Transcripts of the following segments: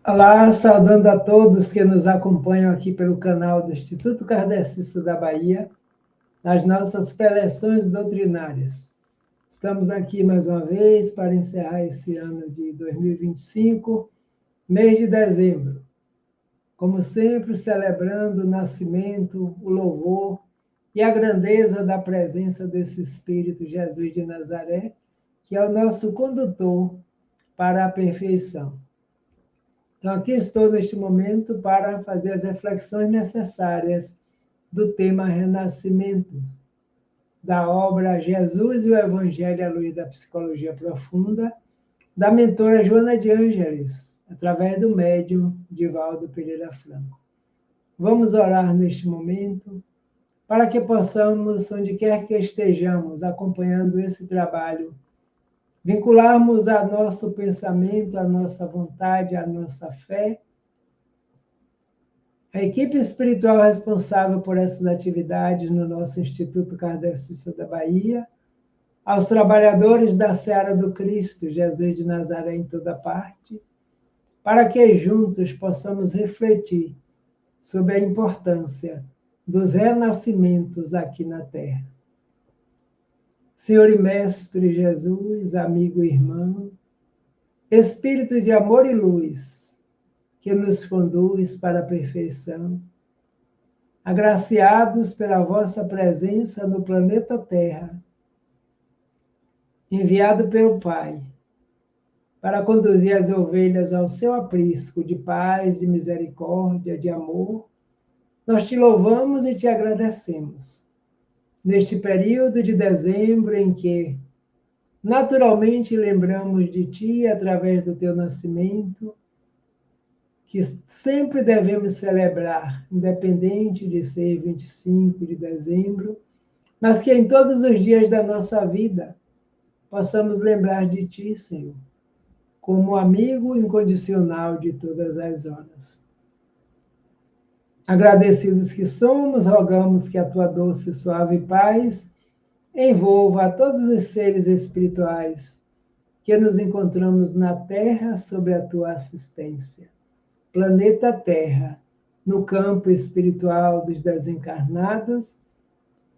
Olá, saudando a todos que nos acompanham aqui pelo canal do Instituto Kardecista da Bahia, nas nossas preleções doutrinárias. Estamos aqui mais uma vez para encerrar esse ano de 2025, mês de dezembro. Como sempre, celebrando o nascimento, o louvor e a grandeza da presença desse Espírito Jesus de Nazaré, que é o nosso condutor para a perfeição. Então, aqui estou neste momento para fazer as reflexões necessárias do tema Renascimento, da obra Jesus e o Evangelho à Luz da Psicologia Profunda, da mentora Joana de Ângeles, através do médium Divaldo Pereira Franco. Vamos orar neste momento para que possamos, onde quer que estejamos, acompanhando esse trabalho, vincularmos a nosso pensamento, a nossa vontade, a nossa fé, a equipe espiritual responsável por essas atividades no nosso Instituto Kardecista da Bahia, aos trabalhadores da Seara do Cristo, Jesus de Nazaré em toda parte, para que juntos possamos refletir sobre a importância dos renascimentos aqui na Terra. Senhor e Mestre Jesus, amigo e irmão, Espírito de amor e luz, que nos conduz para a perfeição, agraciados pela vossa presença no planeta Terra, enviado pelo Pai, para conduzir as ovelhas ao seu aprisco de paz, de misericórdia, de amor, nós te louvamos e te agradecemos. Neste período de dezembro em que, naturalmente, lembramos de ti através do teu nascimento, que sempre devemos celebrar, independente de ser 25 de dezembro, mas que em todos os dias da nossa vida possamos lembrar de ti, Senhor, como amigo incondicional de todas as horas. Agradecidos que somos, rogamos que a tua doce e suave paz envolva a todos os seres espirituais que nos encontramos na Terra sob a tua assistência. Planeta Terra, no campo espiritual dos desencarnados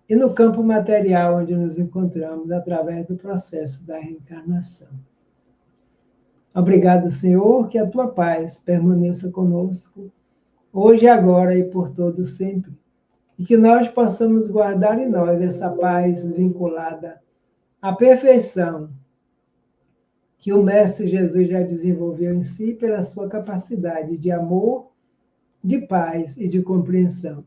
e no campo material onde nos encontramos através do processo da reencarnação. Obrigado, Senhor, que a tua paz permaneça conosco, hoje, agora e por todo sempre, e que nós possamos guardar em nós essa paz vinculada à perfeição que o Mestre Jesus já desenvolveu em si pela sua capacidade de amor, de paz e de compreensão,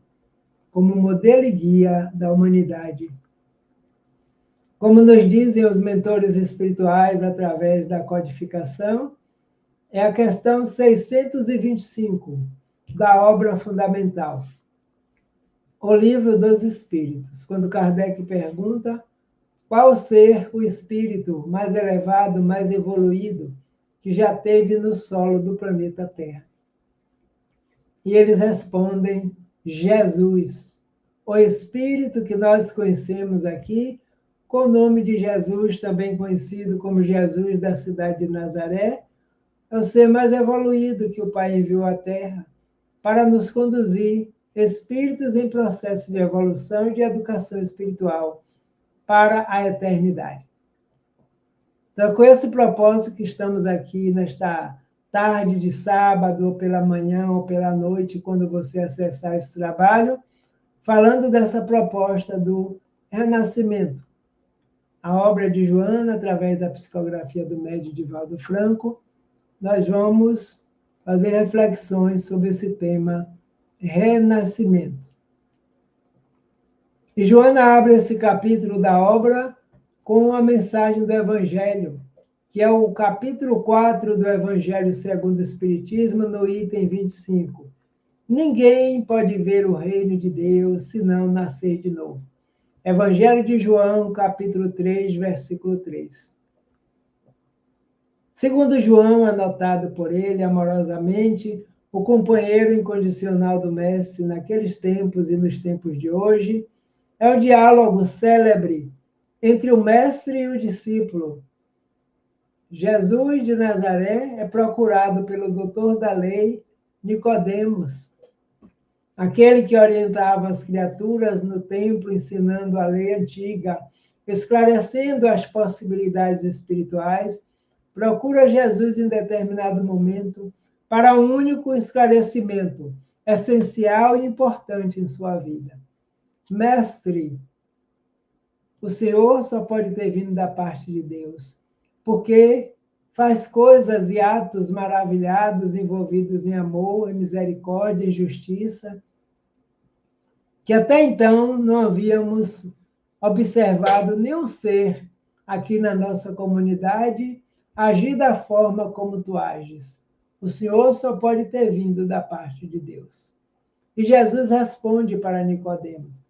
como modelo e guia da humanidade. Como nos dizem os mentores espirituais através da codificação, é a questão 625 da obra fundamental, O Livro dos Espíritos, quando Kardec pergunta qual ser o espírito mais elevado, mais evoluído, que já teve no solo do planeta Terra. E eles respondem: Jesus, o espírito que nós conhecemos aqui, com o nome de Jesus, também conhecido como Jesus da cidade de Nazaré, é o ser mais evoluído que o Pai enviou à Terra para nos conduzir, espíritos em processo de evolução e de educação espiritual, para a eternidade. Então, com esse propósito que estamos aqui nesta tarde de sábado, ou pela manhã, ou pela noite, quando você acessar esse trabalho, falando dessa proposta do renascimento. A obra de Joana, através da psicografia do médium Divaldo Franco, nós vamos fazer reflexões sobre esse tema, renascimento. E Joana abre esse capítulo da obra com a mensagem do Evangelho, que é o capítulo 4 do Evangelho segundo o Espiritismo, no item 25. Ninguém pode ver o reino de Deus se não nascer de novo. Evangelho de João, capítulo 3, versículo 3. Segundo João, anotado por ele amorosamente, o companheiro incondicional do Mestre naqueles tempos e nos tempos de hoje, é o diálogo célebre entre o mestre e o discípulo. Jesus de Nazaré é procurado pelo doutor da lei, Nicodemos, aquele que orientava as criaturas no templo, ensinando a lei antiga, esclarecendo as possibilidades espirituais, procura Jesus em determinado momento para um único esclarecimento, essencial e importante em sua vida. Mestre, o Senhor só pode ter vindo da parte de Deus, porque faz coisas e atos maravilhados envolvidos em amor, em misericórdia, em justiça, que até então não havíamos observado nenhum ser aqui na nossa comunidade agir da forma como tu ages. O Senhor só pode ter vindo da parte de Deus. E Jesus responde para Nicodemos: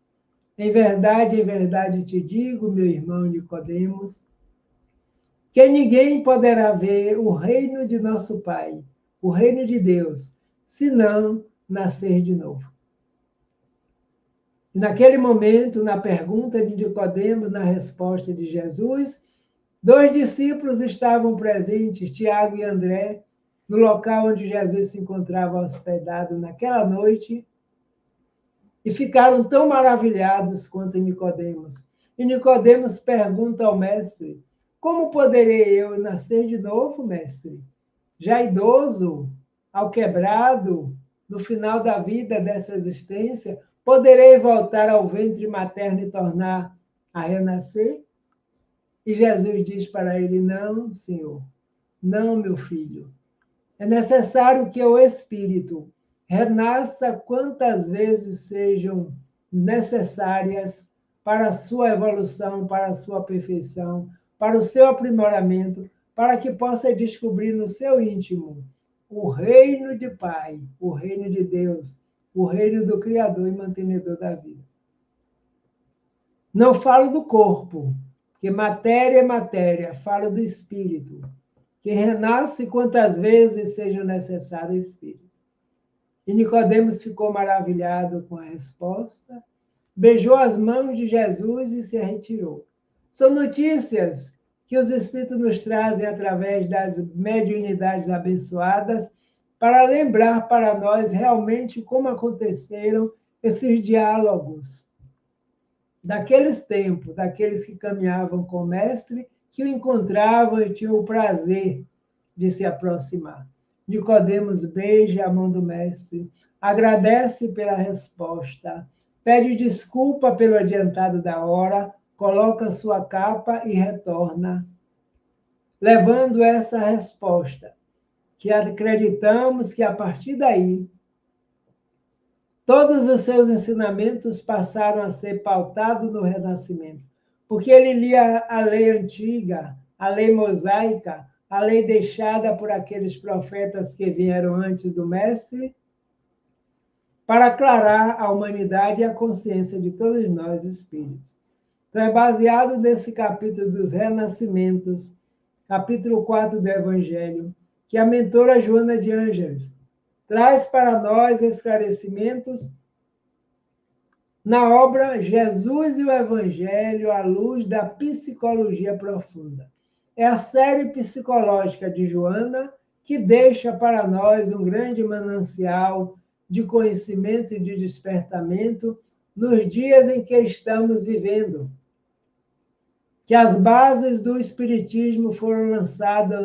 em verdade te digo, meu irmão Nicodemos, que ninguém poderá ver o reino de nosso Pai, o reino de Deus, se não nascer de novo. E naquele momento, na pergunta de Nicodemos, na resposta de Jesus, 2 discípulos estavam presentes, Tiago e André, no local onde Jesus se encontrava hospedado naquela noite, e ficaram tão maravilhados quanto Nicodemos. E Nicodemos pergunta ao mestre: como poderei eu nascer de novo, mestre? Já idoso, alquebrado, no final da vida dessa existência, poderei voltar ao ventre materno e tornar a renascer? E Jesus diz para ele: não, Senhor, não, meu filho. É necessário que o Espírito renasça quantas vezes sejam necessárias para a sua evolução, para a sua perfeição, para o seu aprimoramento, para que possa descobrir no seu íntimo o reino de Pai, o reino de Deus, o reino do Criador e mantenedor da vida. Não falo do corpo, porque matéria é matéria, falo do Espírito, que renasce quantas vezes seja necessário o Espírito. E Nicodemos ficou maravilhado com a resposta, beijou as mãos de Jesus e se retirou. São notícias que os Espíritos nos trazem através das mediunidades abençoadas para lembrar para nós realmente como aconteceram esses diálogos daqueles tempos, daqueles que caminhavam com o Mestre, que o encontravam e tinham o prazer de se aproximar. Nicodemos beija a mão do Mestre, agradece pela resposta, pede desculpa pelo adiantado da hora, coloca sua capa e retorna, levando essa resposta, que acreditamos que a partir daí todos os seus ensinamentos passaram a ser pautados no Renascimento, porque ele lia a lei antiga, a lei mosaica, a lei deixada por aqueles profetas que vieram antes do Mestre, para aclarar a humanidade e a consciência de todos nós, espíritos. Então, é baseado nesse capítulo dos Renascimentos, capítulo 4 do Evangelho, que a mentora Joana de Ângeles traz para nós esclarecimentos na obra Jesus e o Evangelho à luz da psicologia profunda. É a série psicológica de Joana que deixa para nós um grande manancial de conhecimento e de despertamento nos dias em que estamos vivendo. Que as bases do Espiritismo foram lançadas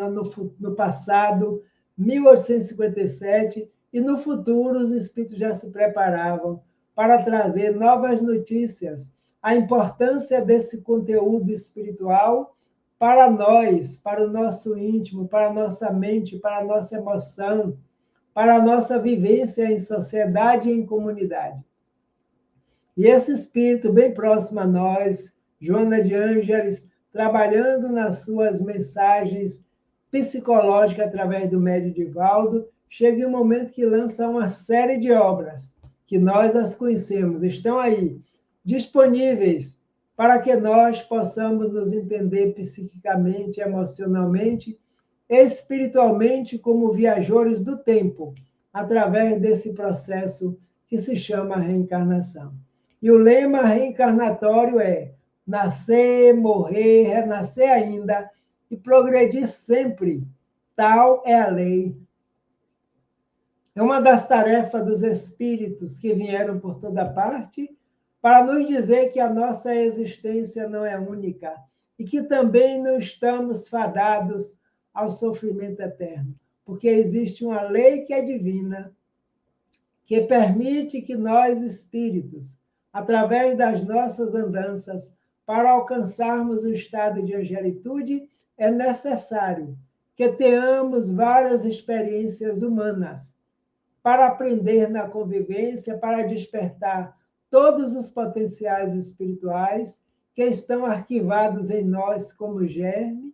no passado, 1857, e no futuro os Espíritos já se preparavam para trazer novas notícias, a importância desse conteúdo espiritual para nós, para o nosso íntimo, para a nossa mente, para a nossa emoção, para a nossa vivência em sociedade e em comunidade. E esse espírito bem próximo a nós, Joana de Ângeles, trabalhando nas suas mensagens psicológicas através do médium Divaldo, chega em um momento que lança uma série de obras, que nós as conhecemos, estão aí, disponíveis, para que nós possamos nos entender psiquicamente, emocionalmente, espiritualmente, como viajores do tempo, através desse processo que se chama reencarnação. E o lema reencarnatório é nascer, morrer, renascer ainda, e progredir sempre. Tal é a lei. É uma das tarefas dos espíritos que vieram por toda parte para nos dizer que a nossa existência não é única e que também não estamos fadados ao sofrimento eterno, porque existe uma lei que é divina, que permite que nós, espíritos, através das nossas andanças, para alcançarmos o estado de angelitude, é necessário que tenhamos várias experiências humanas para aprender na convivência, para despertar todos os potenciais espirituais que estão arquivados em nós como germe,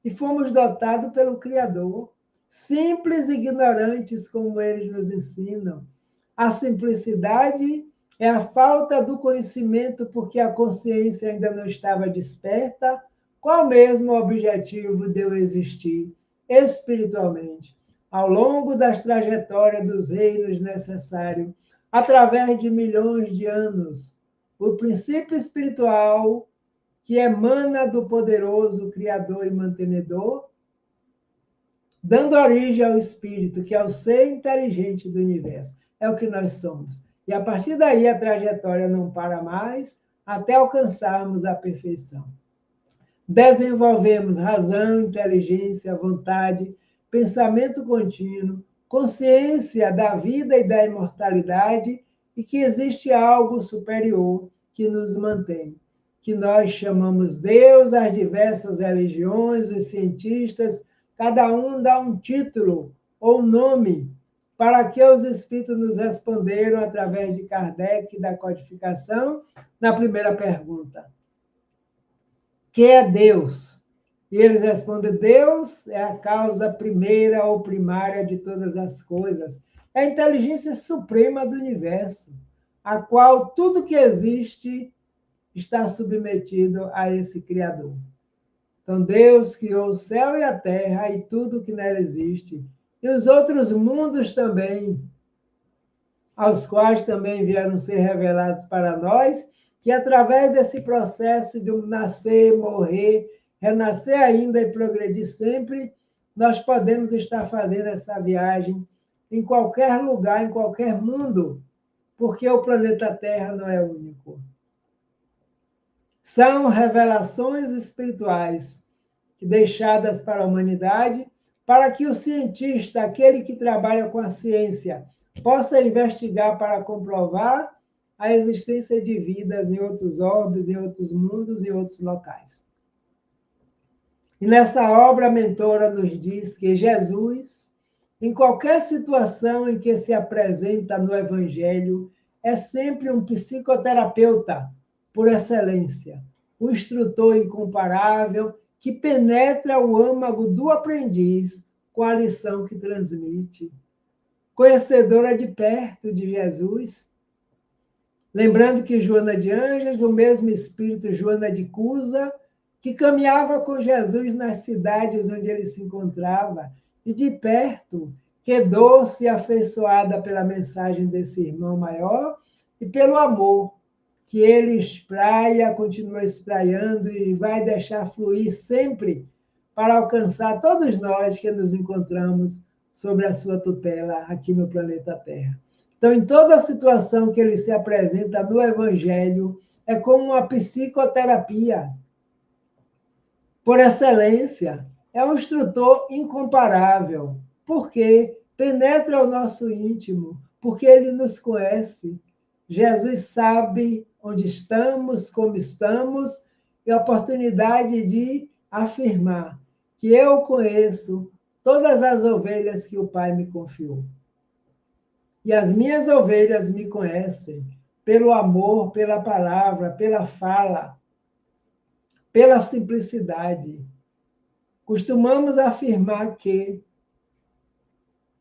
e fomos dotados pelo Criador, simples e ignorantes como eles nos ensinam. A simplicidade é a falta do conhecimento porque a consciência ainda não estava desperta. Qual mesmo o objetivo de eu existir espiritualmente? Ao longo das trajetórias dos reinos necessários, através de milhões de anos, o princípio espiritual que emana do poderoso Criador e Mantenedor, dando origem ao Espírito, que é o ser inteligente do universo. É o que nós somos. E a partir daí a trajetória não para mais até alcançarmos a perfeição. Desenvolvemos razão, inteligência, vontade, pensamento contínuo, consciência da vida e da imortalidade e que existe algo superior que nos mantém, que nós chamamos Deus, as diversas religiões, os cientistas, cada um dá um título ou nome para que os espíritos nos responderam através de Kardec da codificação na primeira pergunta. Que é Deus? E eles respondem: Deus é a causa primeira ou primária de todas as coisas. É a inteligência suprema do universo, a qual tudo que existe está submetido a esse Criador. Então, Deus criou o céu e a terra e tudo que nela existe, e os outros mundos também, aos quais também vieram ser revelados para nós, que através desse processo de um nascer, morrer, renascer ainda e progredir sempre, nós podemos estar fazendo essa viagem em qualquer lugar, em qualquer mundo, porque o planeta Terra não é único. São revelações espirituais deixadas para a humanidade, para que o cientista, aquele que trabalha com a ciência, possa investigar para comprovar a existência de vidas em outros orbes, em outros mundos, em outros locais. E nessa obra, a mentora nos diz que Jesus, em qualquer situação em que se apresenta no Evangelho, é sempre um psicoterapeuta por excelência, o instrutor incomparável que penetra o âmago do aprendiz com a lição que transmite. Conhecedora de perto de Jesus, lembrando que Joana de Ângeles, o mesmo espírito Joana de Cusa, que caminhava com Jesus nas cidades onde ele se encontrava, e de perto, quedou-se afeiçoada pela mensagem desse irmão maior e pelo amor que ele espraia, continua espraiando e vai deixar fluir sempre para alcançar todos nós que nos encontramos sobre a sua tutela aqui no planeta Terra. Então, em toda situação que ele se apresenta no Evangelho, é como uma psicoterapia por excelência. É um instrutor incomparável, porque penetra o nosso íntimo, porque ele nos conhece. Jesus sabe onde estamos, como estamos, e a oportunidade de afirmar que eu conheço todas as ovelhas que o Pai me confiou. E as minhas ovelhas me conhecem pelo amor, pela palavra, pela fala, pela simplicidade. Costumamos afirmar que,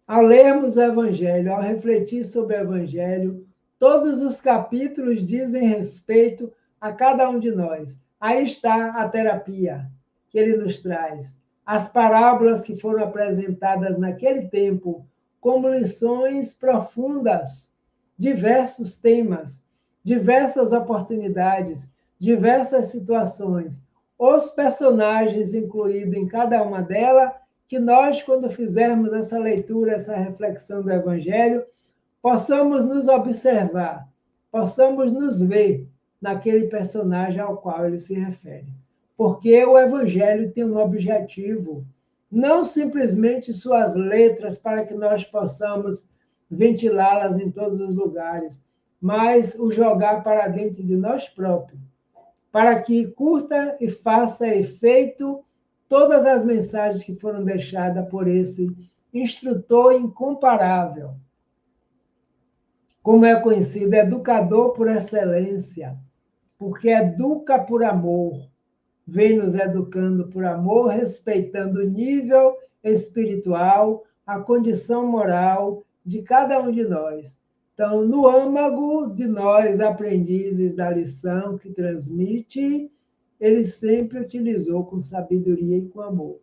ao lermos o Evangelho, ao refletir sobre o Evangelho, todos os capítulos dizem respeito a cada um de nós. Aí está a terapia que ele nos traz. As parábolas que foram apresentadas naquele tempo como lições profundas, diversos temas, diversas oportunidades, diversas situações, os personagens incluídos em cada uma delas, que nós, quando fizermos essa leitura, essa reflexão do Evangelho, possamos nos observar, possamos nos ver naquele personagem ao qual ele se refere. Porque o Evangelho tem um objetivo, não simplesmente suas letras para que nós possamos ventilá-las em todos os lugares, mas o jogar para dentro de nós próprios, para que curta e faça efeito todas as mensagens que foram deixadas por esse instrutor incomparável, como é conhecido, educador por excelência, porque educa por amor, vem nos educando por amor, respeitando o nível espiritual, a condição moral de cada um de nós. Então, no âmago de nós, aprendizes da lição que transmite, ele sempre utilizou com sabedoria e com amor.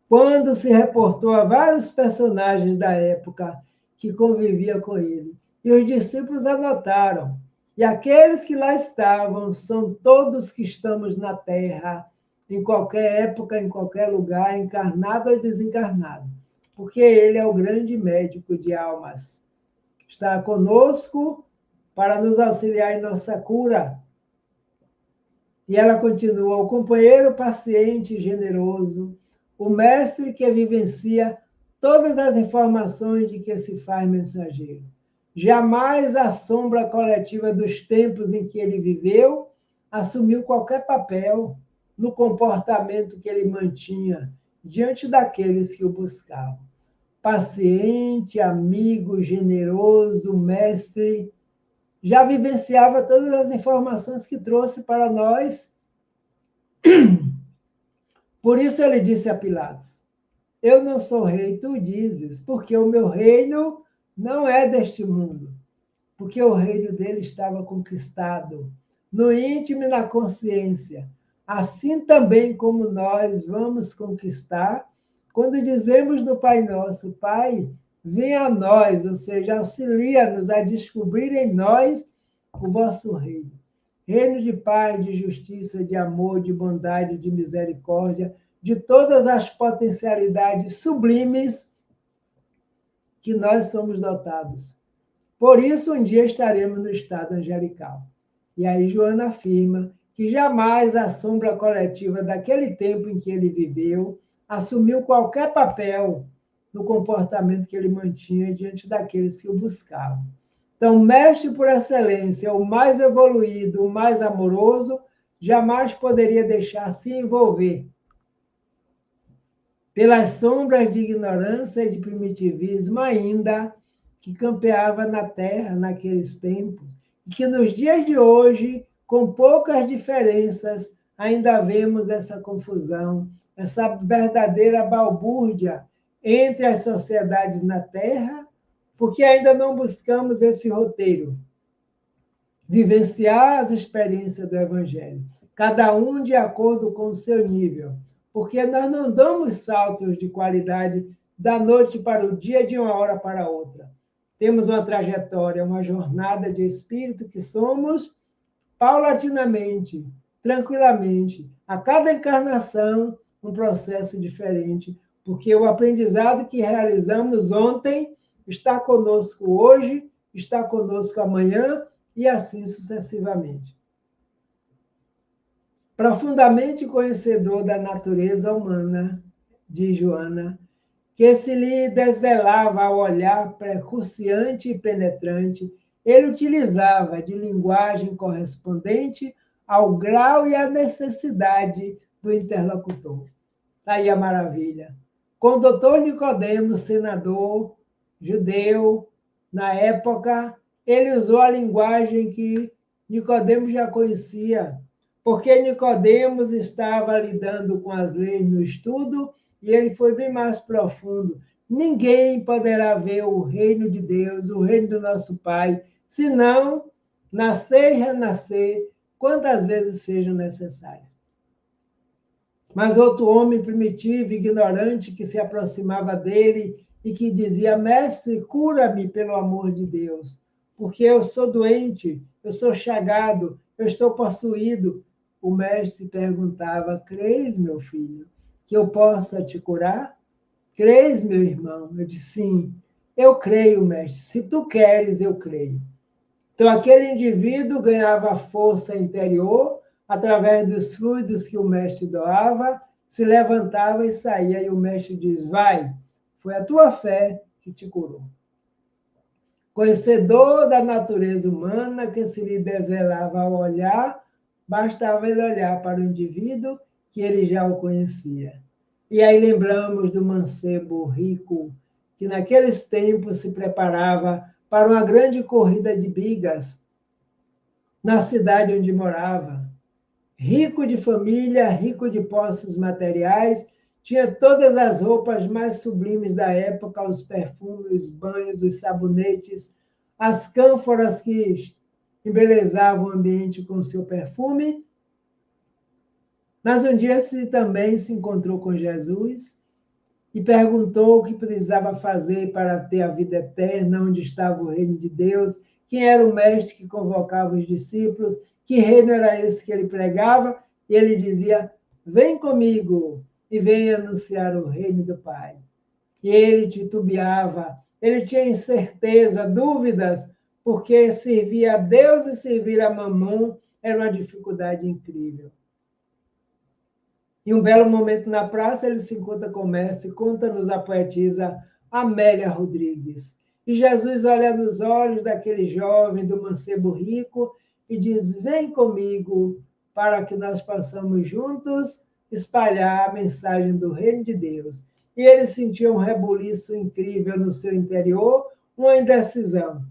Quando se reportou a vários personagens da época que conviviam com ele, e os discípulos anotaram, e aqueles que lá estavam são todos que estamos na Terra, em qualquer época, em qualquer lugar, encarnado ou desencarnado, porque ele é o grande médico de almas. Está conosco para nos auxiliar em nossa cura. E ela continua: o companheiro paciente e generoso, o mestre que vivencia todas as informações de que se faz mensageiro. Jamais a sombra coletiva dos tempos em que ele viveu assumiu qualquer papel no comportamento que ele mantinha diante daqueles que o buscavam. Paciente, amigo, generoso, mestre, já vivenciava todas as informações que trouxe para nós. Por isso ele disse a Pilatos: eu não sou rei, tu dizes, porque o meu reino não é deste mundo, porque o reino dele estava conquistado no íntimo e na consciência, assim também como nós vamos conquistar quando dizemos no Pai Nosso: Pai, venha a nós, ou seja, auxilia-nos a descobrir em nós o vosso reino. Reino de paz, de justiça, de amor, de bondade, de misericórdia, de todas as potencialidades sublimes que nós somos dotados. Por isso, um dia estaremos no estado angelical. E aí Joana afirma que jamais a sombra coletiva daquele tempo em que ele viveu assumiu qualquer papel no comportamento que ele mantinha diante daqueles que o buscavam. Então, mestre por excelência, o mais evoluído, o mais amoroso, jamais poderia deixar se envolver pelas sombras de ignorância e de primitivismo ainda que campeava na Terra naqueles tempos, e que nos dias de hoje, com poucas diferenças, ainda vemos essa confusão, essa verdadeira balbúrdia entre as sociedades na Terra, porque ainda não buscamos esse roteiro, vivenciar as experiências do Evangelho, cada um de acordo com o seu nível, porque nós não damos saltos de qualidade da noite para o dia, de uma hora para outra. Temos uma trajetória, uma jornada de espírito que somos paulatinamente, tranquilamente, a cada encarnação, um processo diferente, porque o aprendizado que realizamos ontem está conosco hoje, está conosco amanhã e assim sucessivamente. Profundamente conhecedor da natureza humana, diz Joana, que se lhe desvelava ao olhar precursiante e penetrante, ele utilizava de linguagem correspondente ao grau e à necessidade do interlocutor. Aí a maravilha. Com o doutor Nicodemos, senador judeu, na época, ele usou a linguagem que Nicodemos já conhecia, porque Nicodemos estava lidando com as leis no estudo e ele foi bem mais profundo. Ninguém poderá ver o reino de Deus, o reino do nosso Pai, senão nascer e renascer quantas vezes sejam necessárias. Mas outro homem primitivo, ignorante, que se aproximava dele e que dizia: mestre, cura-me pelo amor de Deus, porque eu sou doente, eu sou chagado, eu estou possuído. o mestre perguntava: creis, meu filho, que eu possa te curar? Creis, meu irmão? Eu disse: sim, eu creio, mestre. Se tu queres, eu creio. Então, aquele indivíduo ganhava força interior através dos fluidos que o mestre doava, se levantava e saía. E o mestre diz: vai, foi a tua fé que te curou. Conhecedor da natureza humana, que se lhe desvelava ao olhar, bastava ele olhar para o indivíduo que ele já o conhecia. E aí lembramos do mancebo rico, que naqueles tempos se preparava para uma grande corrida de bigas na cidade onde morava. Rico de família, rico de posses materiais, tinha todas as roupas mais sublimes da época, os perfumes, os banhos, os sabonetes, as cânforas que embelezavam o ambiente com seu perfume. Mas um dia também se encontrou com Jesus e perguntou o que precisava fazer para ter a vida eterna, onde estava o reino de Deus, quem era o mestre que convocava os discípulos, que reino era esse que ele pregava, e ele dizia: vem comigo e vem anunciar o reino do Pai. E ele titubeava, ele tinha incerteza, dúvidas, porque servir a Deus e servir a Mamon era uma dificuldade incrível. Em um belo momento na praça, ele se encontra com o mestre, conta-nos a poetisa Amélia Rodrigues. E Jesus olha nos olhos daquele jovem, do mancebo rico, e diz: vem comigo, para que nós possamos juntos espalhar a mensagem do reino de Deus. E ele sentia um rebuliço incrível no seu interior, uma indecisão.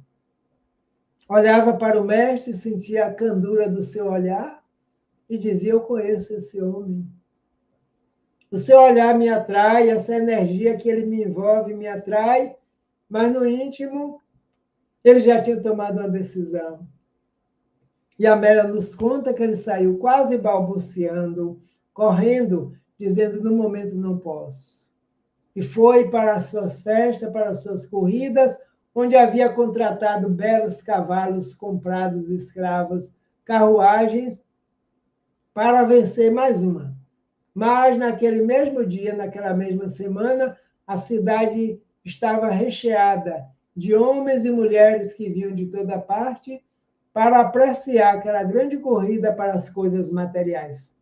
Olhava para o mestre, sentia a candura do seu olhar e dizia: eu conheço esse homem. O seu olhar me atrai, essa energia que ele me envolve me atrai, mas no íntimo ele já tinha tomado uma decisão. E a Amélia nos conta que ele saiu quase balbuciando, correndo, dizendo: no momento não posso. E foi para as suas festas, para as suas corridas, onde havia contratado belos cavalos, comprados escravos, carruagens, para vencer mais uma. Mas naquele mesmo dia, naquela mesma semana, a cidade estava recheada de homens e mulheres que vinham de toda parte para apreciar aquela grande corrida para as coisas materiais.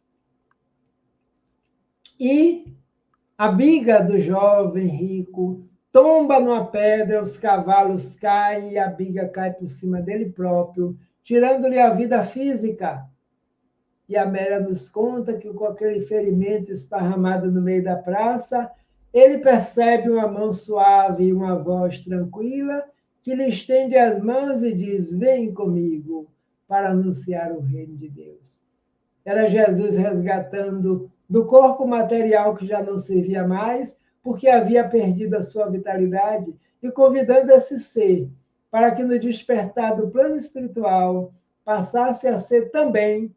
E a biga do jovem rico tomba numa pedra, os cavalos caem e a biga cai por cima dele próprio, tirando-lhe a vida física. E a Amélia nos conta que com aquele ferimento esparramado no meio da praça, ele percebe uma mão suave e uma voz tranquila que lhe estende as mãos e diz: vem comigo para anunciar o reino de Deus. Era Jesus resgatando do corpo material que já não servia mais, porque havia perdido a sua vitalidade, e convidando esse ser para que no despertar do plano espiritual passasse a ser também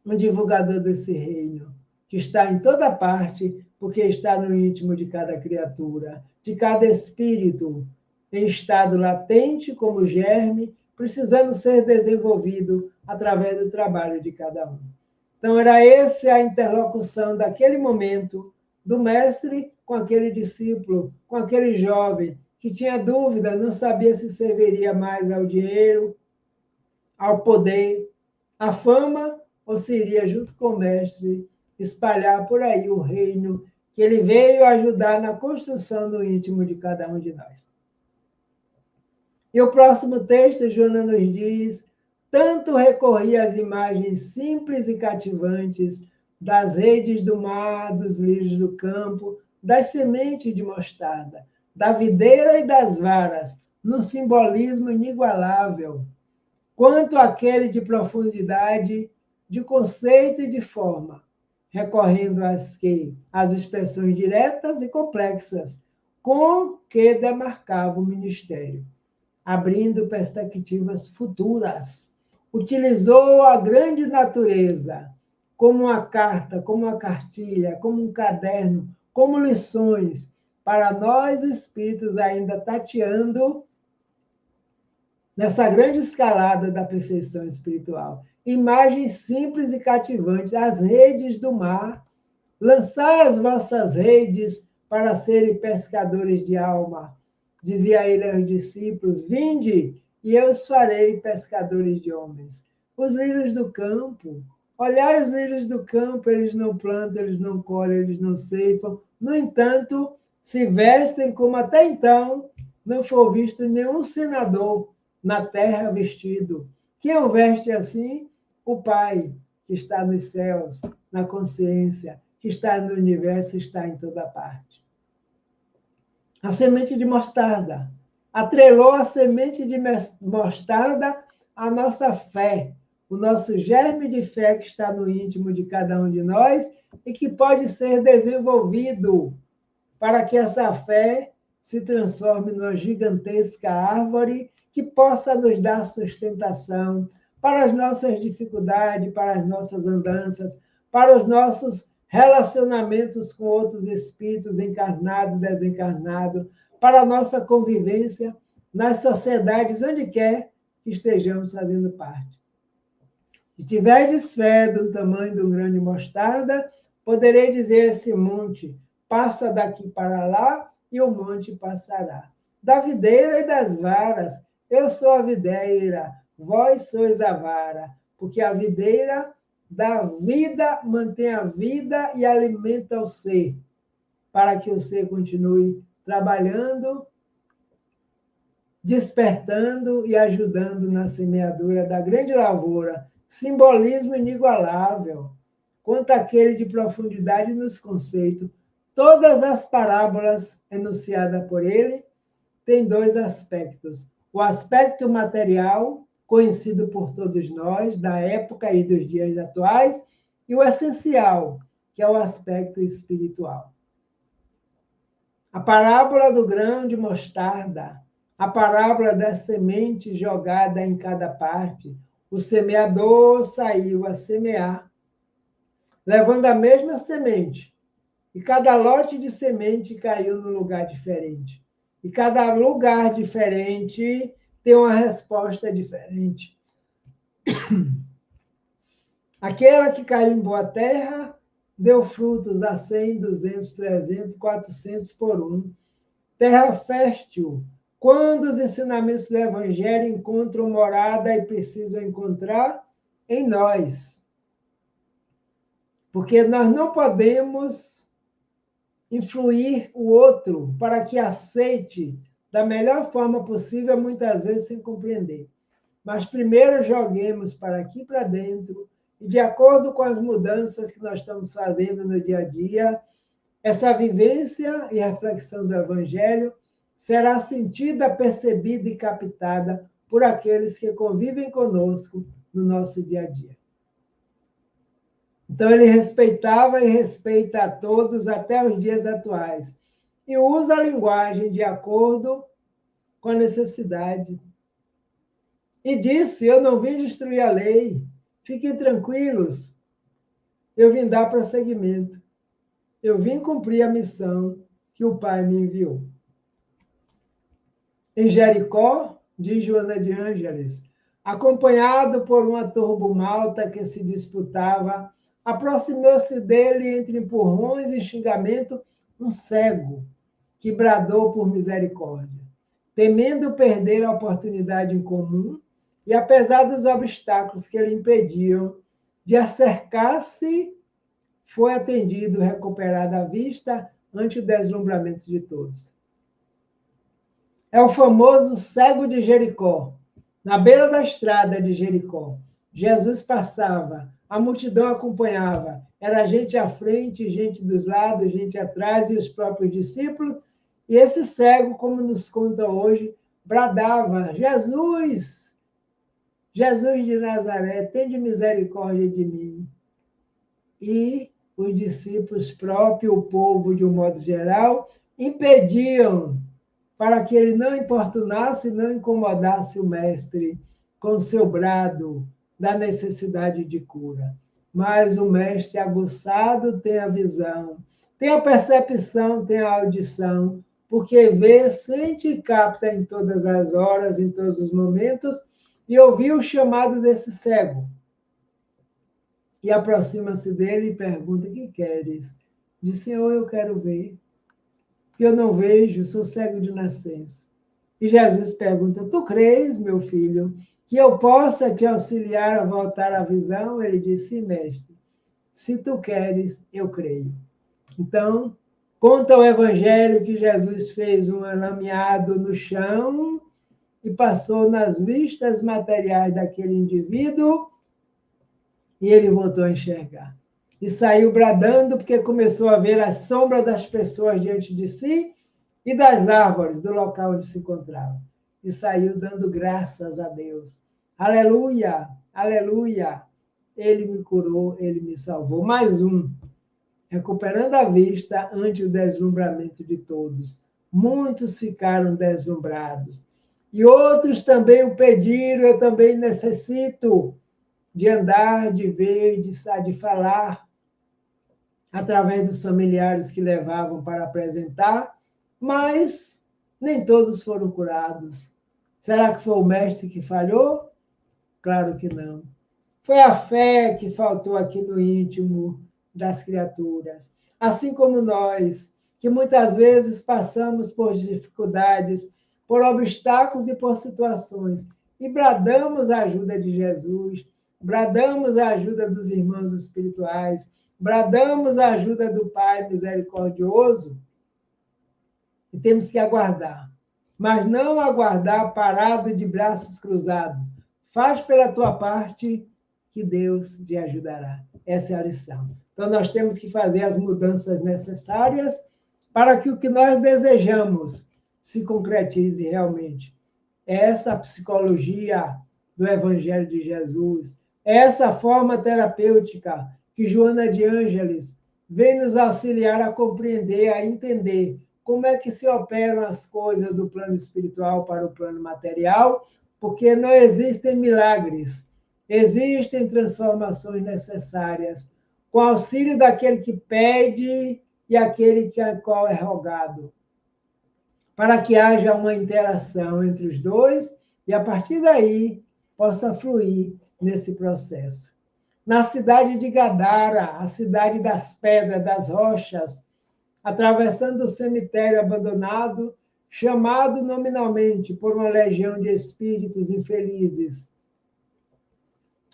um divulgador desse reino, que está em toda parte, porque está no íntimo de cada criatura, de cada espírito, em estado latente como germe, precisando ser desenvolvido através do trabalho de cada um. Então, era essa a interlocução daquele momento do mestre com aquele discípulo, com aquele jovem que tinha dúvida, não sabia se serviria mais ao dinheiro, ao poder, à fama, ou se iria, junto com o mestre, espalhar por aí o reino que ele veio ajudar na construção do íntimo de cada um de nós. E o próximo texto, Joana nos diz: tanto recorri às imagens simples e cativantes das redes do mar, dos lírios do campo, das sementes de mostarda, da videira e das varas, num simbolismo inigualável, quanto aquele de profundidade, de conceito e de forma, recorrendo às expressões diretas e complexas, com que demarcava o ministério, abrindo perspectivas futuras. Utilizou a grande natureza como uma carta, como uma cartilha, como um caderno, como lições, para nós espíritos ainda tateando nessa grande escalada da perfeição espiritual. Imagens simples e cativantes. As redes do mar. Lançai as vossas redes para serem pescadores de alma. Dizia ele aos discípulos: vinde, e eu os farei pescadores de homens. Os lírios do campo. Olhai os lírios do campo, eles não plantam, eles não colhem, eles não ceifam. No entanto, se vestem como até então não foi visto nenhum senador na terra vestido. Quem o veste assim? O Pai, que está nos céus, na consciência, que está no universo, está em toda parte. A semente de mostarda. Atrelou a semente de mostarda à nossa fé, o nosso germe de fé que está no íntimo de cada um de nós e que pode ser desenvolvido para que essa fé se transforme numa gigantesca árvore que possa nos dar sustentação para as nossas dificuldades, para as nossas andanças, para os nossos relacionamentos com outros espíritos encarnados e desencarnados, para a nossa convivência nas sociedades, onde quer que estejamos fazendo parte. Se tiverdes fé do tamanho de um grão de mostarda, poderei dizer a esse monte: passa daqui para lá, e o monte passará. Da videira e das varas, eu sou a videira, vós sois a vara, porque a videira dá vida, mantém a vida e alimenta o ser, para que o ser continue trabalhando, despertando e ajudando na semeadura da grande lavoura. Simbolismo inigualável, quanto aquele de profundidade nos conceitos. Todas as parábolas enunciadas por ele têm dois aspectos. O aspecto material, conhecido por todos nós, da época e dos dias atuais, e o essencial, que é o aspecto espiritual. A parábola do grão de mostarda, a parábola da semente jogada em cada parte. O semeador saiu a semear, levando a mesma semente, e cada lote de semente caiu num lugar diferente. E cada lugar diferente tem uma resposta diferente. Aquela que caiu em boa terra deu frutos a 100, 200, 300, 400 por um. Terra fértil, quando os ensinamentos do Evangelho encontram morada e precisam encontrar em nós. Porque nós não podemos influir o outro para que aceite da melhor forma possível, muitas vezes sem compreender. Mas primeiro joguemos para aqui para dentro, e de acordo com as mudanças que nós estamos fazendo no dia a dia, essa vivência e reflexão do Evangelho será sentida, percebida e captada por aqueles que convivem conosco no nosso dia a dia. Então, ele respeitava e respeita a todos até os dias atuais. E usa a linguagem de acordo com a necessidade. E disse: eu não vim destruir a lei. Fiquem tranquilos. Eu vim dar prosseguimento. Eu vim cumprir a missão que o Pai me enviou. Em Jericó, diz Joana de Ângeles, acompanhado por uma turbo-malta que se disputava, aproximou-se dele entre empurrões e xingamento um cego, que bradou por misericórdia. Temendo perder a oportunidade em comum, e apesar dos obstáculos que lhe impediam de acercar-se, foi atendido, recuperada a vista ante o deslumbramento de todos. É o famoso cego de Jericó. Na beira da estrada de Jericó, Jesus passava, a multidão acompanhava. Era gente à frente, gente dos lados, gente atrás e os próprios discípulos. E esse cego, como nos conta hoje, bradava: Jesus, Jesus de Nazaré, tende misericórdia de mim. E os discípulos próprios, o povo de um modo geral, impediam para que ele não importunasse, não incomodasse o mestre com seu brado da necessidade de cura. Mas o mestre aguçado tem a visão, tem a percepção, tem a audição, porque vê, sente e capta em todas as horas, em todos os momentos, e ouviu o chamado desse cego. e aproxima-se dele e pergunta: que queres? Diz: Senhor, eu quero ver, porque eu não vejo, sou cego de nascença. E Jesus pergunta: tu crês, meu filho, que eu possa te auxiliar a voltar à visão? Ele disse: sim, mestre, se tu queres, eu creio. Então, conta o evangelho que Jesus fez um alameado no chão e passou nas vistas materiais daquele indivíduo e ele voltou a enxergar. E saiu bradando porque começou a ver a sombra das pessoas diante de si e das árvores do local onde se encontrava. E saiu dando graças a Deus. Aleluia, aleluia. Ele me curou, ele me salvou. Mais um, recuperando a vista ante o deslumbramento de todos. Muitos ficaram deslumbrados. E outros também o pediram, eu também necessito de andar, de ver, de falar, através dos familiares que levavam para apresentar, mas nem todos foram curados. Será que foi o mestre que falhou? Claro que não. Foi a fé que faltou aqui no íntimo das criaturas. Assim como nós, que muitas vezes passamos por dificuldades, por obstáculos e por situações, e bradamos a ajuda de Jesus, bradamos a ajuda dos irmãos espirituais, bradamos a ajuda do Pai misericordioso, e temos que aguardar. Mas não aguardar parado de braços cruzados. Faz pela tua parte que Deus te ajudará. Essa é a lição. Então, nós temos que fazer as mudanças necessárias para que o que nós desejamos se concretize realmente. Essa psicologia do Evangelho de Jesus, essa forma terapêutica que Joana de Ângeles vem nos auxiliar a compreender, a entender como é que se operam as coisas do plano espiritual para o plano material, porque não existem milagres, existem transformações necessárias, com auxílio daquele que pede e aquele que a qual é rogado, para que haja uma interação entre os dois e, a partir daí, possa fluir nesse processo. Na cidade de Gadara, a cidade das pedras, das rochas, atravessando o cemitério abandonado, chamado nominalmente por uma legião de espíritos infelizes,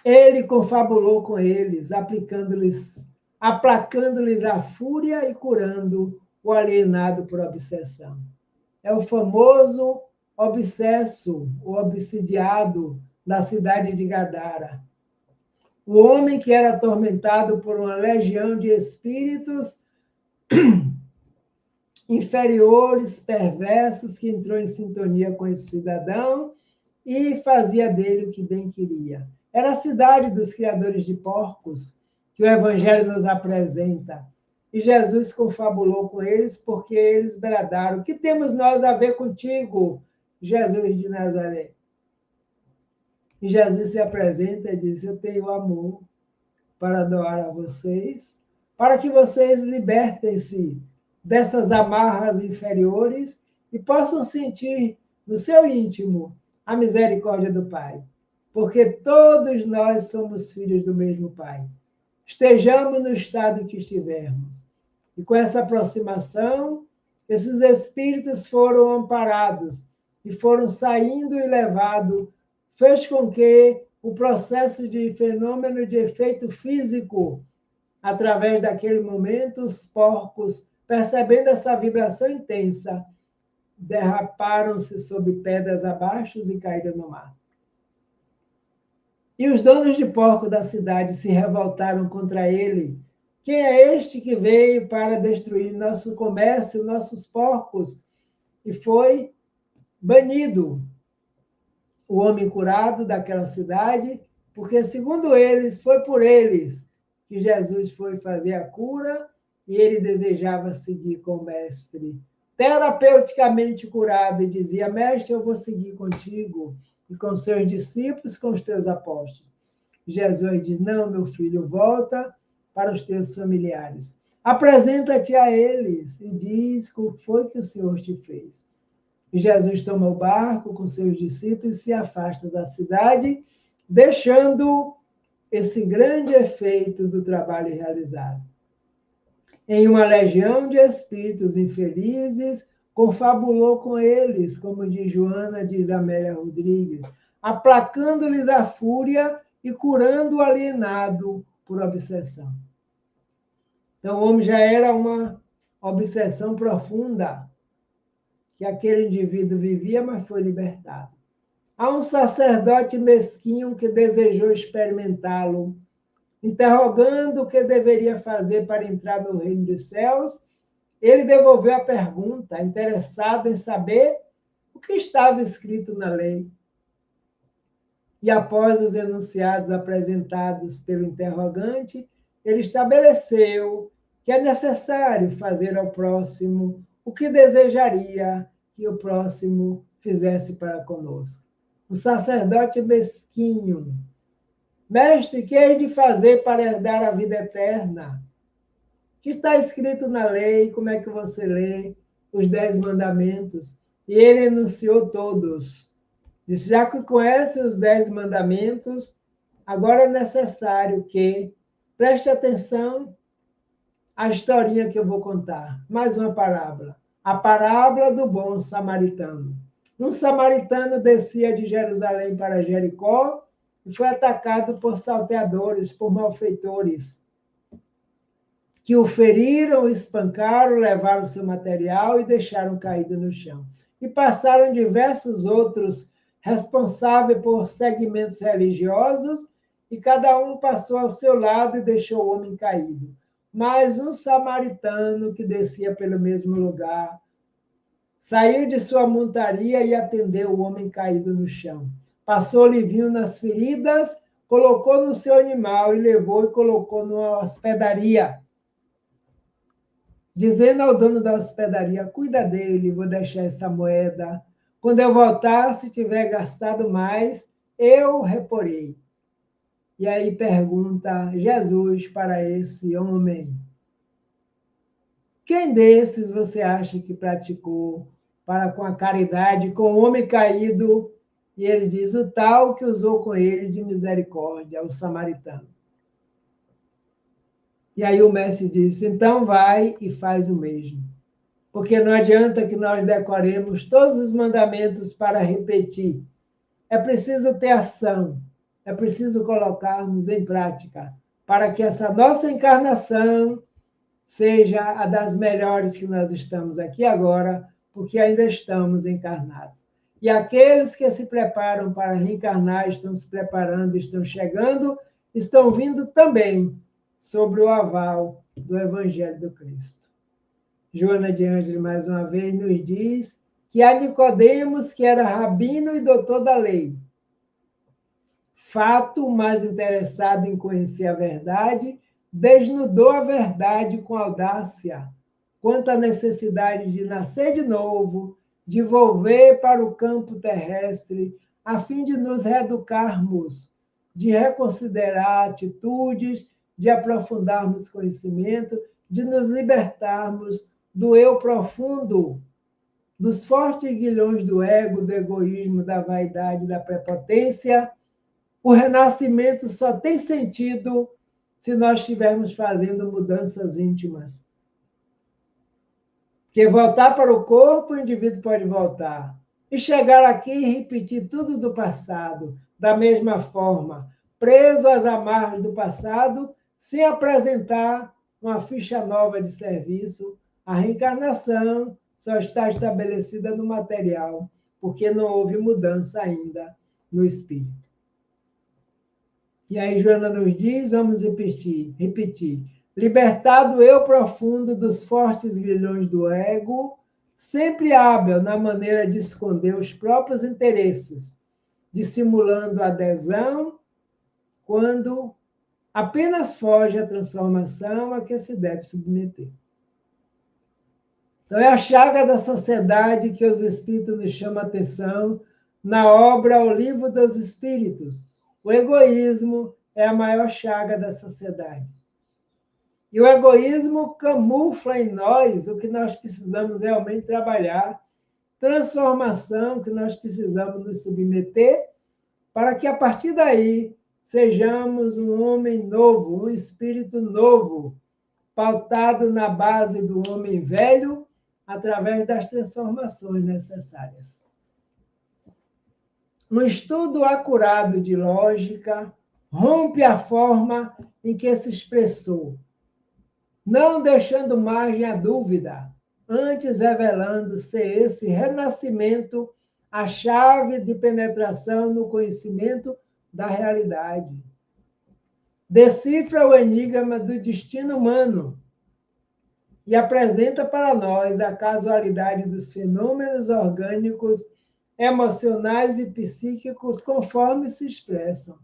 ele confabulou com eles, aplacando-lhes a fúria e curando o alienado por obsessão. É o famoso obsesso, o obsidiado da cidade de Gadara. O homem que era atormentado por uma legião de espíritos inferiores, perversos, que entrou em sintonia com esse cidadão e fazia dele o que bem queria. Era a cidade dos criadores de porcos que o Evangelho nos apresenta. E Jesus confabulou com eles porque eles bradaram: o que temos nós a ver contigo, Jesus de Nazaré? E Jesus se apresenta e diz: eu tenho amor para doar a vocês, para que vocês libertem-se dessas amarras inferiores e possam sentir no seu íntimo a misericórdia do Pai. Porque todos nós somos filhos do mesmo Pai. Estejamos no estado que estivermos. E com essa aproximação, esses espíritos foram amparados e foram saindo e levados, fez com que o processo de fenômeno de efeito físico, através daquele momento, os porcos, percebendo essa vibração intensa, derraparam-se sob pedras abaixo e caíram no mar. E os donos de porco da cidade se revoltaram contra ele. Quem é este que veio para destruir nosso comércio, nossos porcos? E foi banido o homem curado daquela cidade, porque, segundo eles, foi por eles que Jesus foi fazer a cura e ele desejava seguir com o mestre. Terapeuticamente curado, e dizia: mestre, eu vou seguir contigo e com seus discípulos, com os teus apóstolos. Jesus diz: não, meu filho, volta para os teus familiares. Apresenta-te a eles e diz o que foi que o Senhor te fez. E Jesus toma o barco com seus discípulos e se afasta da cidade, deixando esse grande efeito do trabalho realizado. Em uma legião de espíritos infelizes, confabulou com eles, como diz Joana, diz Amélia Rodrigues, aplacando-lhes a fúria e curando o alienado por obsessão. Então, o homem já era uma obsessão profunda que aquele indivíduo vivia, mas foi libertado. Há um sacerdote mesquinho que desejou experimentá-lo, interrogando o que deveria fazer para entrar no reino dos céus. Ele devolveu a pergunta, interessado em saber o que estava escrito na lei. E após os enunciados apresentados pelo interrogante, ele estabeleceu que é necessário fazer ao próximo o que desejaria que o próximo fizesse para conosco. O sacerdote mesquinho: mestre, que hei de fazer para herdar a vida eterna? Que está escrito na lei? Como é que você lê os 10 mandamentos? E ele enunciou todos. Disse: já que conhece os 10 mandamentos, agora é necessário que preste atenção à historinha que eu vou contar. Mais uma parábola. A parábola do bom samaritano. Um samaritano descia de Jerusalém para Jericó e foi atacado por salteadores, por malfeitores, que o feriram, espancaram, levaram seu material e deixaram caído no chão. E passaram diversos outros responsáveis por segmentos religiosos, e cada um passou ao seu lado e deixou o homem caído. Mas um samaritano que descia pelo mesmo lugar saiu de sua montaria e atendeu o homem caído no chão. Passou-lhe vinho nas feridas, colocou no seu animal e levou e colocou numa hospedaria, dizendo ao dono da hospedaria: cuida dele, vou deixar essa moeda. Quando eu voltar, se tiver gastado mais, eu reporei. E aí pergunta Jesus para esse homem: quem desses você acha que praticou para com a caridade com o homem caído? E ele diz: o tal que usou com ele de misericórdia, o samaritano. E aí o mestre disse: então vai e faz o mesmo. Porque não adianta que nós decoremos todos os mandamentos para repetir. É preciso ter ação, é preciso colocarmos em prática, para que essa nossa encarnação seja a das melhores que nós estamos aqui agora, porque ainda estamos encarnados. E aqueles que se preparam para reencarnar, estão se preparando, estão chegando, estão vindo também sobre o aval do Evangelho do Cristo. Joana de Ângeles, mais uma vez, nos diz que a Nicodemos, que era rabino e doutor da lei, fato mais interessado em conhecer a verdade, desnudou a verdade com audácia, quanto à necessidade de nascer de novo, de volver para o campo terrestre, a fim de nos reeducarmos, de reconsiderar atitudes, de aprofundarmos conhecimento, de nos libertarmos do eu profundo, dos fortes guilhões do ego, do egoísmo, da vaidade, da prepotência. O renascimento só tem sentido se nós estivermos fazendo mudanças íntimas. Porque voltar para o corpo, o indivíduo pode voltar. E chegar aqui e repetir tudo do passado, da mesma forma, preso às amarras do passado, sem apresentar uma ficha nova de serviço. A reencarnação só está estabelecida no material, porque não houve mudança ainda no espírito. E aí Joana nos diz, vamos repetir. Libertado eu profundo dos fortes grilhões do ego, sempre hábil na maneira de esconder os próprios interesses, dissimulando a adesão quando apenas foge a transformação a que se deve submeter. Então, é a chaga da sociedade que os Espíritos nos chamam a atenção na obra O Livro dos Espíritos. O egoísmo é a maior chaga da sociedade. E o egoísmo camufla em nós o que nós precisamos realmente trabalhar, transformação que nós precisamos nos submeter, para que, a partir daí, sejamos um homem novo, um espírito novo, pautado na base do homem velho, através das transformações necessárias. Um estudo acurado de lógica rompe a forma em que se expressou, não deixando margem à dúvida, antes revelando ser esse renascimento a chave de penetração no conhecimento da realidade. Decifra o enigma do destino humano e apresenta para nós a casualidade dos fenômenos orgânicos, emocionais e psíquicos conforme se expressam.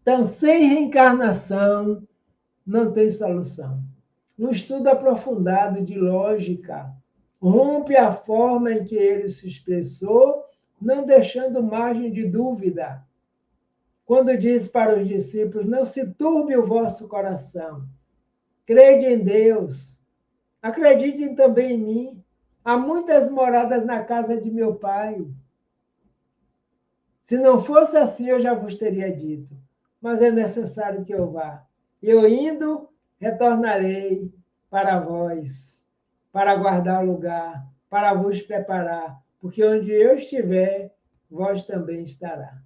Então, sem reencarnação, não tem solução. Um estudo aprofundado de lógica rompe a forma em que ele se expressou, não deixando margem de dúvida. Quando diz para os discípulos, não se turbe o vosso coração, crede em Deus, acreditem também em mim. Há muitas moradas na casa de meu Pai. Se não fosse assim, eu já vos teria dito. Mas é necessário que eu vá. Eu indo, retornarei para vós, para guardar o lugar, para vos preparar, porque onde eu estiver, vós também estará.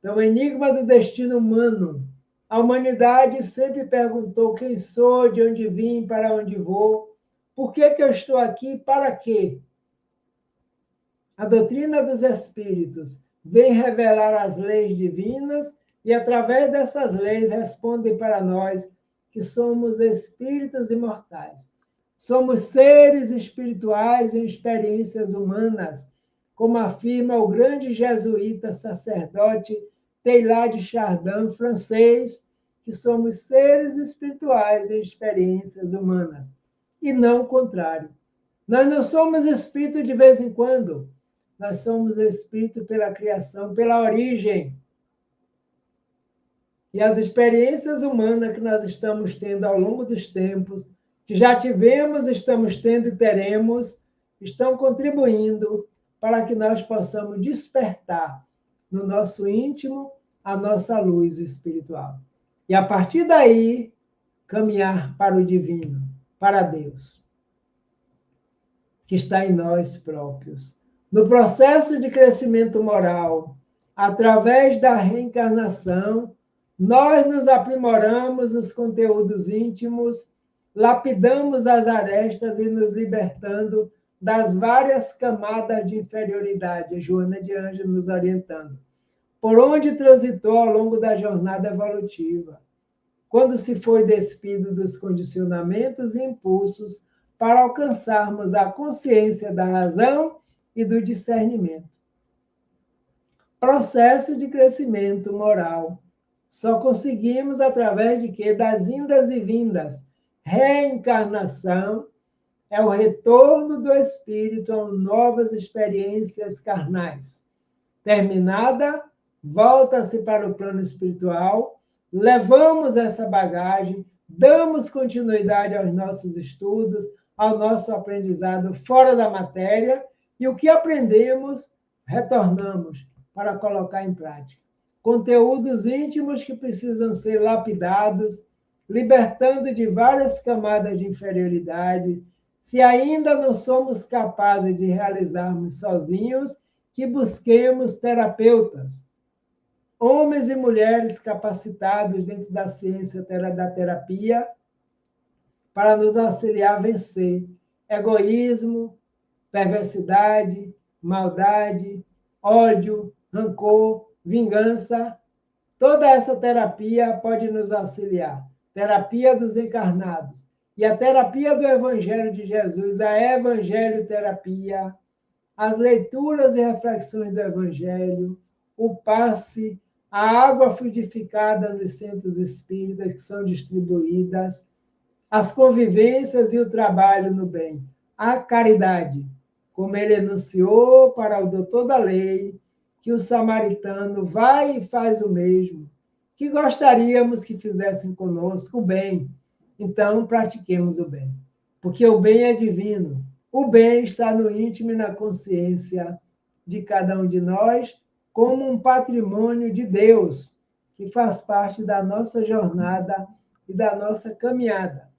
Então, o enigma do destino humano. A humanidade sempre perguntou quem sou, de onde vim, para onde vou. Por que eu estou aqui? Para quê? A doutrina dos espíritos vem revelar as leis divinas e, através dessas leis, respondem para nós que somos espíritos imortais. Somos seres espirituais em experiências humanas, como afirma o grande jesuíta sacerdote Teilhard de Chardin, francês, que somos seres espirituais em experiências humanas. E não o contrário. Nós não somos espírito de vez em quando. Nós somos espírito pela criação, pela origem. E as experiências humanas que nós estamos tendo ao longo dos tempos, que já tivemos, estamos tendo e teremos, estão contribuindo para que nós possamos despertar no nosso íntimo a nossa luz espiritual. E a partir daí, caminhar para o divino, para Deus, que está em nós próprios. No processo de crescimento moral, através da reencarnação, nós nos aprimoramos nos conteúdos íntimos, lapidamos as arestas e nos libertando das várias camadas de inferioridade. Joana de Ângeles nos orientando. Por onde transitou ao longo da jornada evolutiva, quando se foi despido dos condicionamentos e impulsos para alcançarmos a consciência da razão e do discernimento. Processo de crescimento moral. Só conseguimos através de quê? Das indas e vindas. Reencarnação é o retorno do espírito a novas experiências carnais. Terminada, volta-se para o plano espiritual, levamos essa bagagem, damos continuidade aos nossos estudos, ao nosso aprendizado fora da matéria, e o que aprendemos, retornamos para colocar em prática. Conteúdos íntimos que precisam ser lapidados, libertando de várias camadas de inferioridade. Se ainda não somos capazes de realizarmos sozinhos, que busquemos terapeutas, homens e mulheres capacitados dentro da ciência da terapia, para nos auxiliar a vencer egoísmo, perversidade, maldade, ódio, rancor, vingança. Toda essa terapia pode nos auxiliar. Terapia dos encarnados. E a terapia do Evangelho de Jesus, a evangelho-terapia, as leituras e reflexões do Evangelho, o passe, a água fluidificada nos centros espíritas que são distribuídas, as convivências e o trabalho no bem, a caridade, como ele enunciou para o doutor da lei, que o samaritano vai e faz o mesmo, que gostaríamos que fizessem conosco o bem. Então, pratiquemos o bem, porque o bem é divino. O bem está no íntimo e na consciência de cada um de nós, como um patrimônio de Deus, que faz parte da nossa jornada e da nossa caminhada.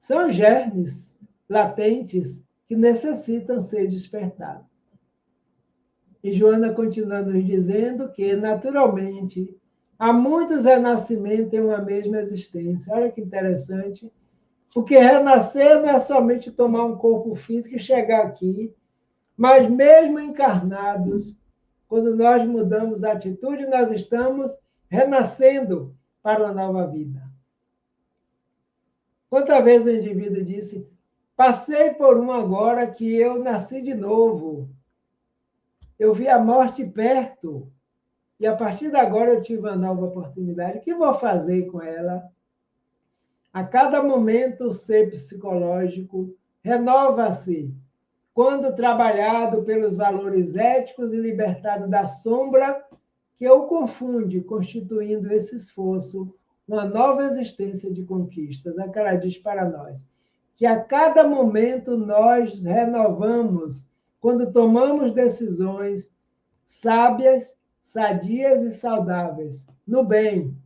São germes latentes que necessitam ser despertados. E Joana continua nos dizendo que, naturalmente, há muitos renascimentos em uma mesma existência. Olha que interessante. Porque renascer não é somente tomar um corpo físico e chegar aqui, mas mesmo encarnados, quando nós mudamos a atitude, nós estamos renascendo para uma nova vida. Quantas vezes o indivíduo disse, passei por um agora que eu nasci de novo. Eu vi a morte perto. E a partir de agora eu tive uma nova oportunidade. O que vou fazer com ela? A cada momento, o ser psicológico renova-se quando trabalhado pelos valores éticos e libertado da sombra que o confunde, constituindo esse esforço uma nova existência de conquistas. É que ela diz para nós que a cada momento nós renovamos quando tomamos decisões sábias, sadias e saudáveis, no bem.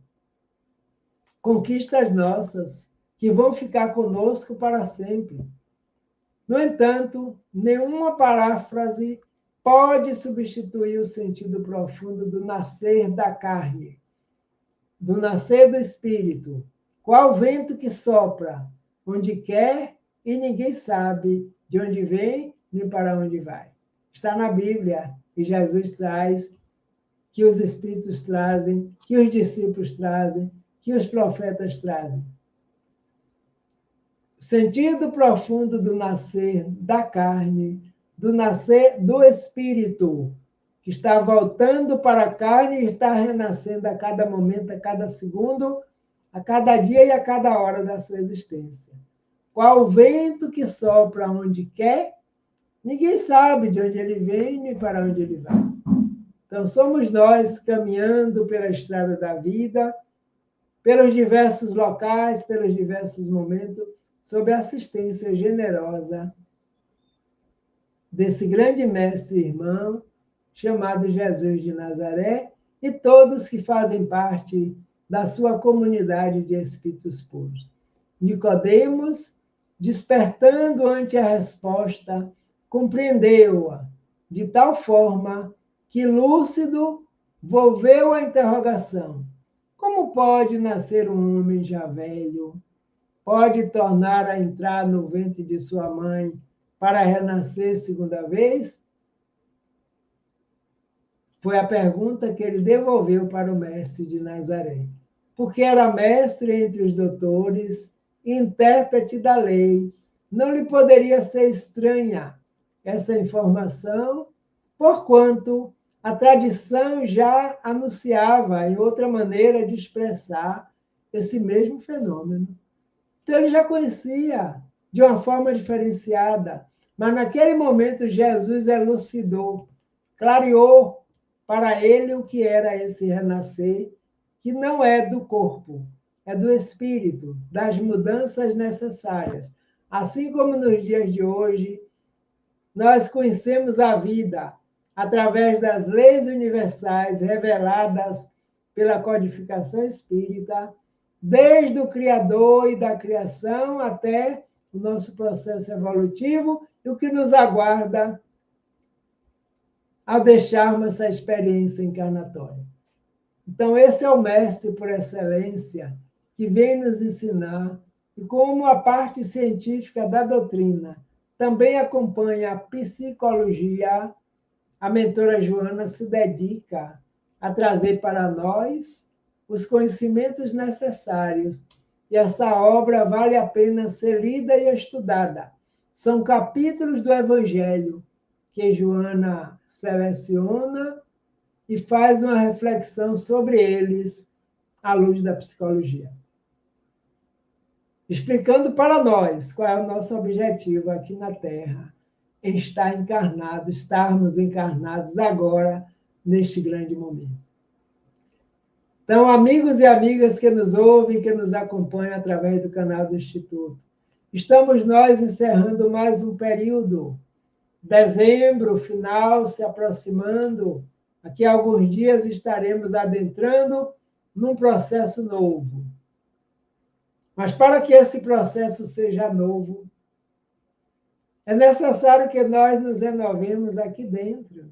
Conquistas nossas, que vão ficar conosco para sempre. No entanto, nenhuma paráfrase pode substituir o sentido profundo do nascer da carne, do nascer do espírito, qual vento que sopra, onde quer e ninguém sabe de onde vem nem para onde vai. Está na Bíblia e Jesus traz, que os espíritos trazem, que os discípulos trazem, que os profetas trazem. O sentido profundo do nascer da carne, do nascer do espírito, que está voltando para a carne e está renascendo a cada momento, a cada segundo, a cada dia e a cada hora da sua existência. Qual o vento que sopra onde quer, ninguém sabe de onde ele vem nem para onde ele vai. Então, somos nós caminhando pela estrada da vida, pelos diversos locais, pelos diversos momentos, sob a assistência generosa desse grande mestre e irmão, chamado Jesus de Nazaré, e todos que fazem parte da sua comunidade de espíritos puros. Nicodemos, despertando ante a resposta, compreendeu-a de tal forma que, lúcido, volveu a interrogação. Como pode nascer um homem já velho? Pode tornar a entrar no ventre de sua mãe para renascer segunda vez? Foi a pergunta que ele devolveu para o mestre de Nazaré, porque era mestre entre os doutores e intérprete da lei. Não lhe poderia ser estranha essa informação, porquanto a tradição já anunciava em outra maneira de expressar esse mesmo fenômeno. Então, ele já conhecia de uma forma diferenciada, mas naquele momento Jesus elucidou, clareou para ele o que era esse renascer, que não é do corpo, é do espírito, das mudanças necessárias. Assim como nos dias de hoje, nós conhecemos a vida através das leis universais reveladas pela codificação espírita, desde o Criador e da criação até o nosso processo evolutivo e o que nos aguarda ao deixarmos essa experiência encarnatória. Então, esse é o mestre por excelência que vem nos ensinar, e como a parte científica da doutrina também acompanha a psicologia, a mentora Joana se dedica a trazer para nós os conhecimentos necessários. E essa obra vale a pena ser lida e estudada. São capítulos do Evangelho que Joana seleciona e faz uma reflexão sobre eles à luz da psicologia. Explicando para nós qual é o nosso objetivo aqui na Terra, em estar encarnados, estarmos encarnados agora, neste grande momento. Então, amigos e amigas que nos ouvem, que nos acompanham através do canal do Instituto, estamos nós encerrando mais um período. Dezembro, final, se aproximando, Daqui a alguns dias estaremos adentrando num processo novo. Mas para que esse processo seja novo, é necessário que nós nos renovemos aqui dentro,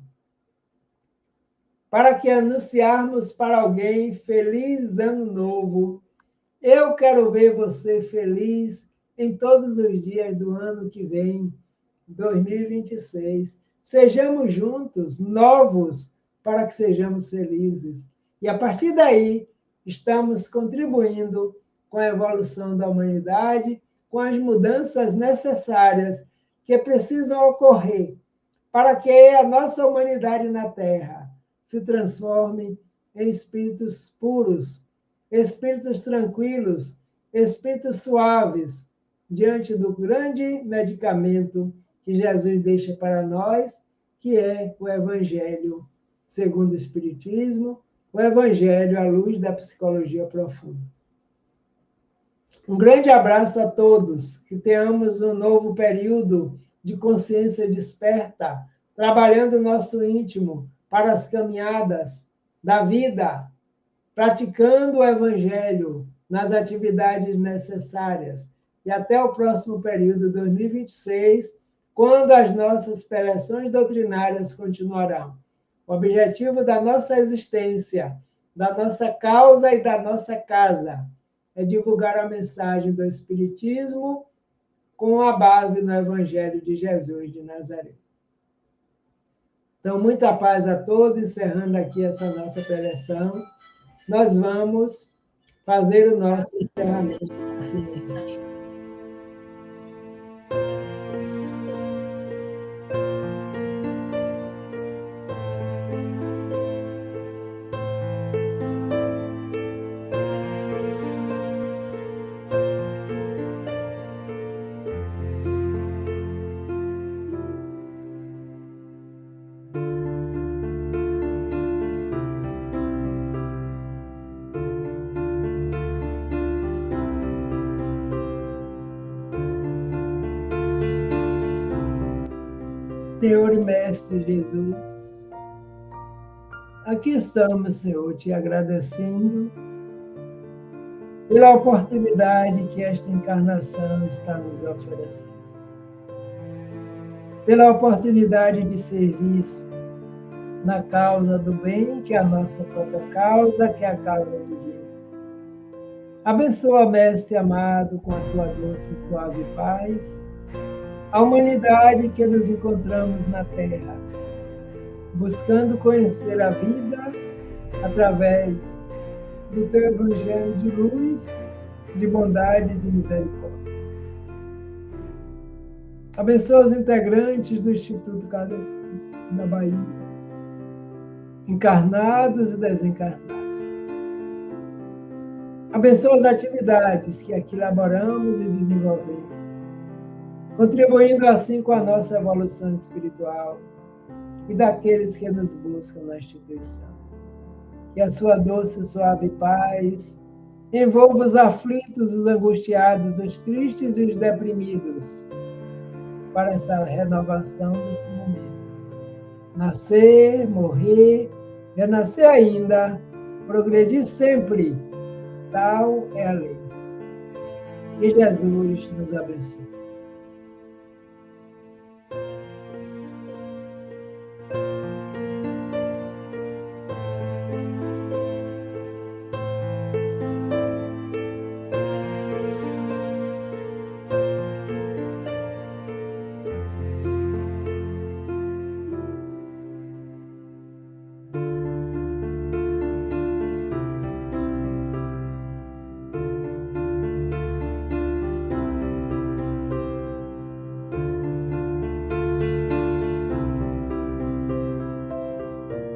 para que anunciarmos para alguém feliz ano novo. Eu quero ver você feliz em todos os dias do ano que vem, 2026. Sejamos juntos, novos, para que sejamos felizes. E a partir daí, estamos contribuindo com a evolução da humanidade, com as mudanças necessárias que precisam ocorrer para que a nossa humanidade na Terra se transforme em espíritos puros, espíritos tranquilos, espíritos suaves, diante do grande medicamento que Jesus deixa para nós, que é o Evangelho segundo o Espiritismo, o Evangelho à luz da psicologia profunda. Um grande abraço a todos, que tenhamos um novo período de consciência desperta, trabalhando o nosso íntimo para as caminhadas da vida, praticando o Evangelho nas atividades necessárias. E até o próximo período, 2026, quando as nossas preleções doutrinárias continuarão. O objetivo da nossa existência, da nossa causa e da nossa casa é divulgar a mensagem do Espiritismo com a base no Evangelho de Jesus de Nazaré. Então, muita paz a todos, encerrando aqui essa nossa preleção. Nós vamos fazer o nosso encerramento. Senhor e Mestre Jesus, aqui estamos, Senhor, te agradecendo pela oportunidade que esta encarnação está nos oferecendo, pela oportunidade de serviço na causa do bem, que é a nossa própria causa, que é a causa do bem. Abençoa, Mestre amado, com a tua doce e suave paz, a humanidade que nos encontramos na Terra, buscando conhecer a vida através do teu Evangelho de luz, de bondade e de misericórdia. Abençoa os integrantes do Instituto Kardecista da Bahia, encarnados e desencarnados. Abençoa as atividades que aqui elaboramos e desenvolvemos, contribuindo assim com a nossa evolução espiritual e daqueles que nos buscam na instituição. Que a sua doce e suave paz envolva os aflitos, os angustiados, os tristes e os deprimidos, para essa renovação desse momento. Nascer, morrer, renascer ainda, progredir sempre, tal é a lei. Que Jesus nos abençoe.